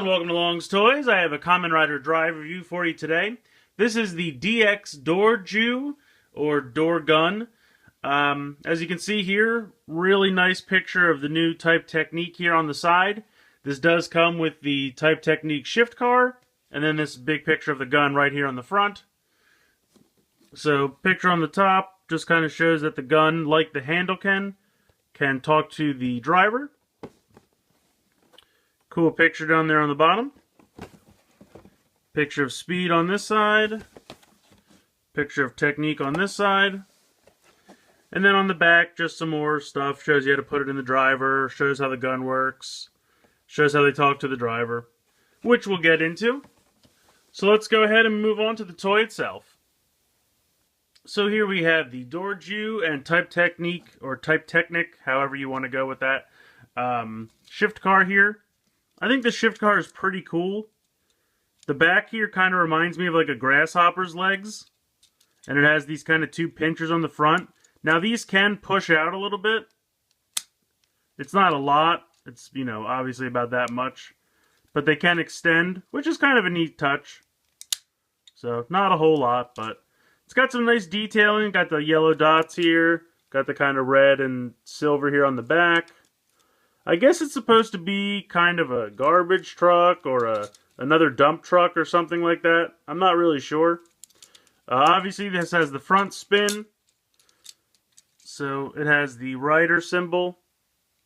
and welcome to Long's Toys. I have a Kamen Rider drive review for you today. This is the DX Dorju, or Door Gun. As you can see here, really nice picture of the new Type Technique here on the side. This does come with the Type Technique shift car, and then this big picture of the gun right here on the front. So, picture on the top just kind of shows that the gun, like the handle can talk to the driver. Cool picture down there on the bottom. Picture of speed on this side. Picture of technique on this side. And then on the back, just some more stuff. Shows you how to put it in the driver. Shows how the gun works. Shows how they talk to the driver. Which we'll get into. So let's go ahead and move on to the toy itself. So here we have the Dorju and Type Technique, or Type Technic, however you want to go with that. Shift car here. I think the shift car is pretty cool. The back here kind of reminds me of like a grasshopper's legs. And it has these kind of two pinchers on the front. Now these can push out a little bit. It's not a lot. It's, you know, obviously about that much. But they can extend, which is kind of a neat touch. So, not a whole lot, but it's got some nice detailing. Got the yellow dots here. Got the kind of red and silver here on the back. I guess it's supposed to be kind of a garbage truck or another dump truck or something like that. I'm not really sure. Obviously, this has the front spin. So, it has the rider symbol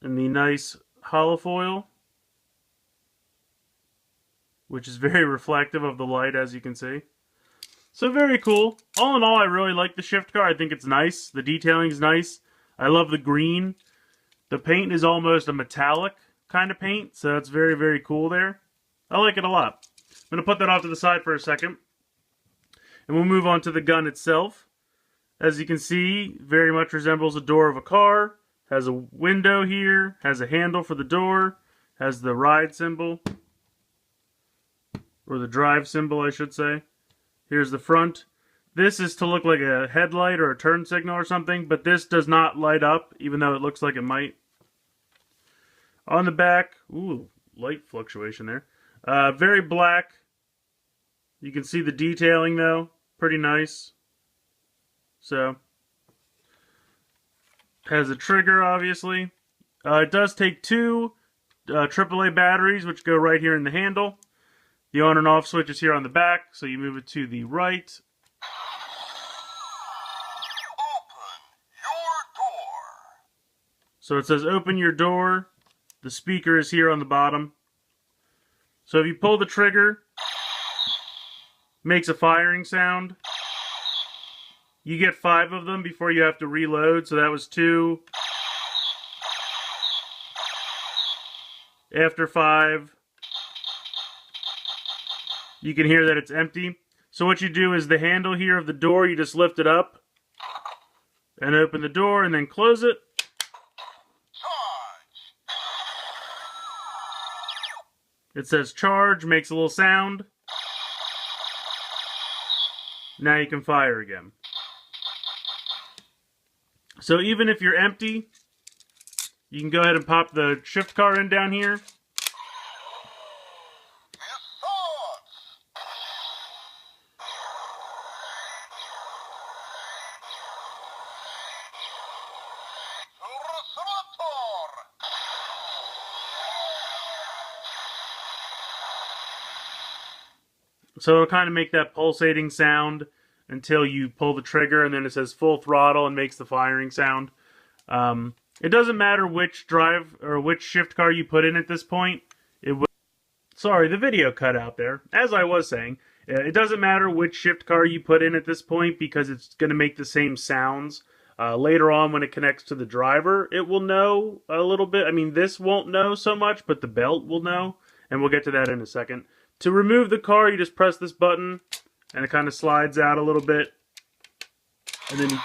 and the nice holofoil, which is very reflective of the light, as you can see. So, very cool. All in all, I really like the shift car. I think it's nice. The detailing is nice. I love the green. The paint is almost a metallic kind of paint, so it's very, very cool there. I like it a lot. I'm going to put that off to the side for a second. And we'll move on to the gun itself. As you can see, very much resembles the door of a car. Has a window here. Has a handle for the door. Has the ride symbol. Or the drive symbol, I should say. Here's the front. This is to look like a headlight or a turn signal or something, but this does not light up, even though it looks like it might. On the back, ooh, light fluctuation there. Very black. You can see the detailing though, pretty nice. So, has a trigger obviously. It does take two AAA batteries, which go right here in the handle. The on and off switch is here on the back, so you move it to the right. So it says open your door. The speaker is here on the bottom. So if you pull the trigger, makes a firing sound. You get 5 of them before you have to reload. So that was 2. After 5, you can hear that it's empty. So what you do is the handle here of the door, you just lift it up and open the door and then close it. It says charge, makes a little sound. Now you can fire again. So even if you're empty, you can go ahead and pop the shift car in down here. So it'll kind of make that pulsating sound until you pull the trigger, and then it says full throttle and makes the firing sound. It doesn't matter which drive or which shift car you put in at this point. Sorry, the video cut out there. As I was saying, it doesn't matter which shift car you put in at this point because it's going to make the same sounds. Later on, when it connects to the driver, it will know a little bit. I mean, this won't know so much, but the belt will know, and we'll get to that in a second. To remove the car, you just press this button, and it kind of slides out a little bit. And then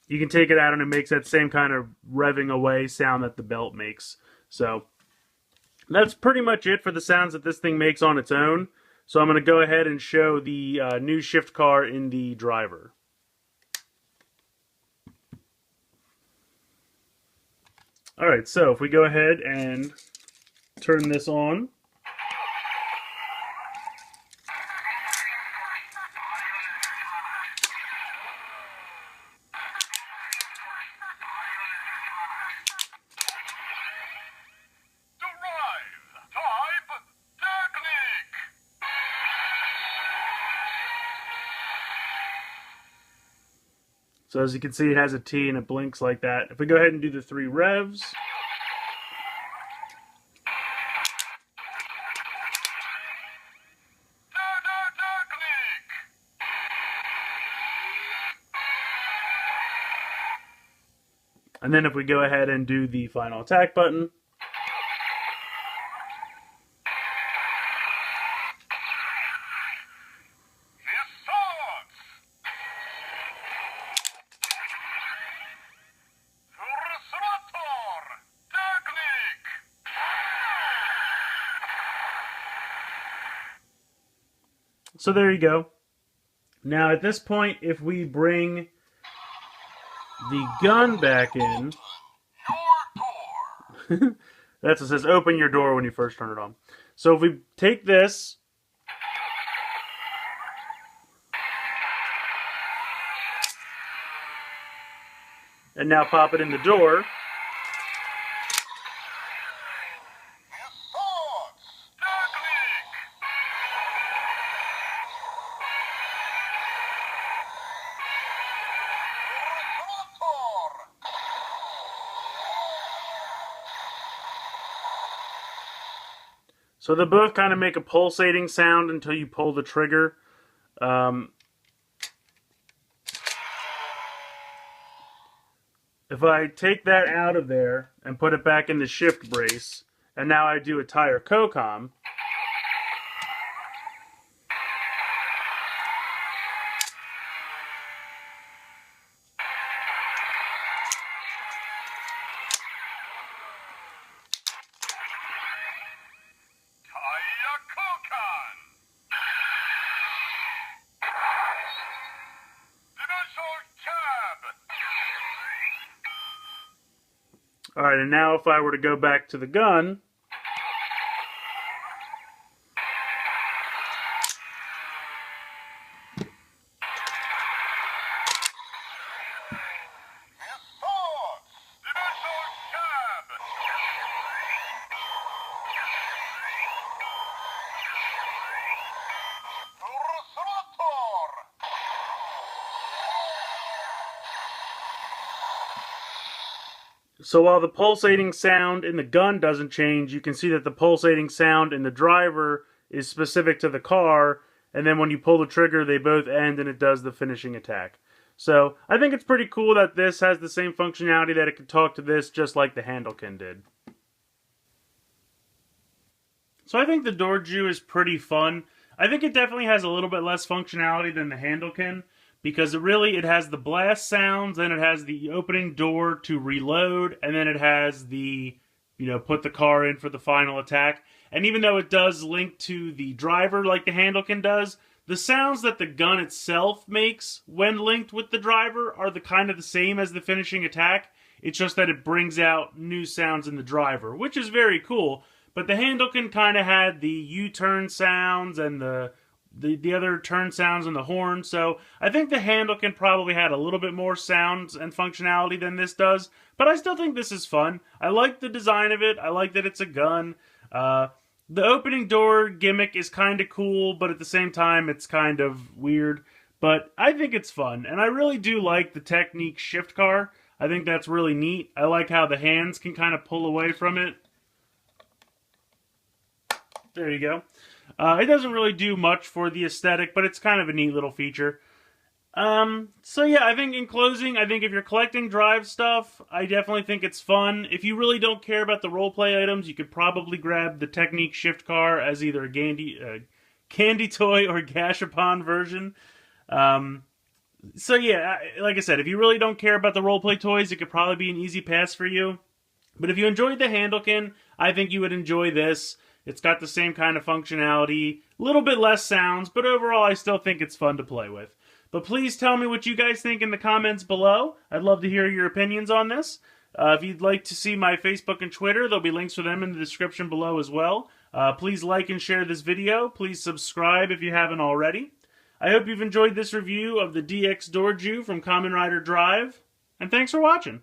you can take it out, and it makes that same kind of revving away sound that the belt makes. So, that's pretty much it for the sounds that this thing makes on its own. So I'm going to go ahead and show the new shift car in the driver. Alright, so if we go ahead and turn this on. So as you can see, it has a T and it blinks like that. If we go ahead and do the 3 revs. And then if we go ahead and do the final attack button. So there you go. Now at this point, if we bring the gun back in, that's what says open your door when you first turn it on. So if we take this, and now pop it in the door, so they both kind of make a pulsating sound until you pull the trigger. If I take that out of there and put it back in the shift brace, and now I do a tire co-com, alright, and now if I were to go back to the gun, so while the pulsating sound in the gun doesn't change, you can see that the pulsating sound in the driver is specific to the car, and then when you pull the trigger, they both end and it does the finishing attack. So I think it's pretty cool that this has the same functionality, that it can talk to this just like the Handlekin did. So I think the Dorju is pretty fun. I think it definitely has a little bit less functionality than the Handlekin, because it has the blast sounds, then it has the opening door to reload, and then it has the, put the car in for the final attack. And even though it does link to the driver like the Handlekin does, the sounds that the gun itself makes when linked with the driver are kind of the same as the finishing attack. It's just that it brings out new sounds in the driver, which is very cool. But the Handlekin kind of had the U-turn sounds and the other turn sounds and the horn, so I think the Handlekin probably had a little bit more sounds and functionality than this does, but I still think this is fun. I like the design of it, I like that it's a gun. The opening door gimmick is kind of cool, but at the same time it's kind of weird, but I think it's fun, and I really do like the Technique shift car. I think that's really neat. I like how the hands can kind of pull away from it. There you go. It doesn't really do much for the aesthetic, but it's kind of a neat little feature. So yeah, I think in closing, I think if you're collecting drive stuff, I definitely think it's fun. If you really don't care about the roleplay items, you could probably grab the Technique shift car as either a candy toy or gashapon version. So yeah, like I said, if you really don't care about the roleplay toys, it could probably be an easy pass for you. But if you enjoyed the Handlekin, I think you would enjoy this. It's got the same kind of functionality, a little bit less sounds, but overall I still think it's fun to play with. But please tell me what you guys think in the comments below. I'd love to hear your opinions on this. If you'd like to see my Facebook and Twitter, there'll be links for them in the description below as well. Please like and share this video. Please subscribe if you haven't already. I hope you've enjoyed this review of the DX Dorju from Kamen Rider Drive, and thanks for watching.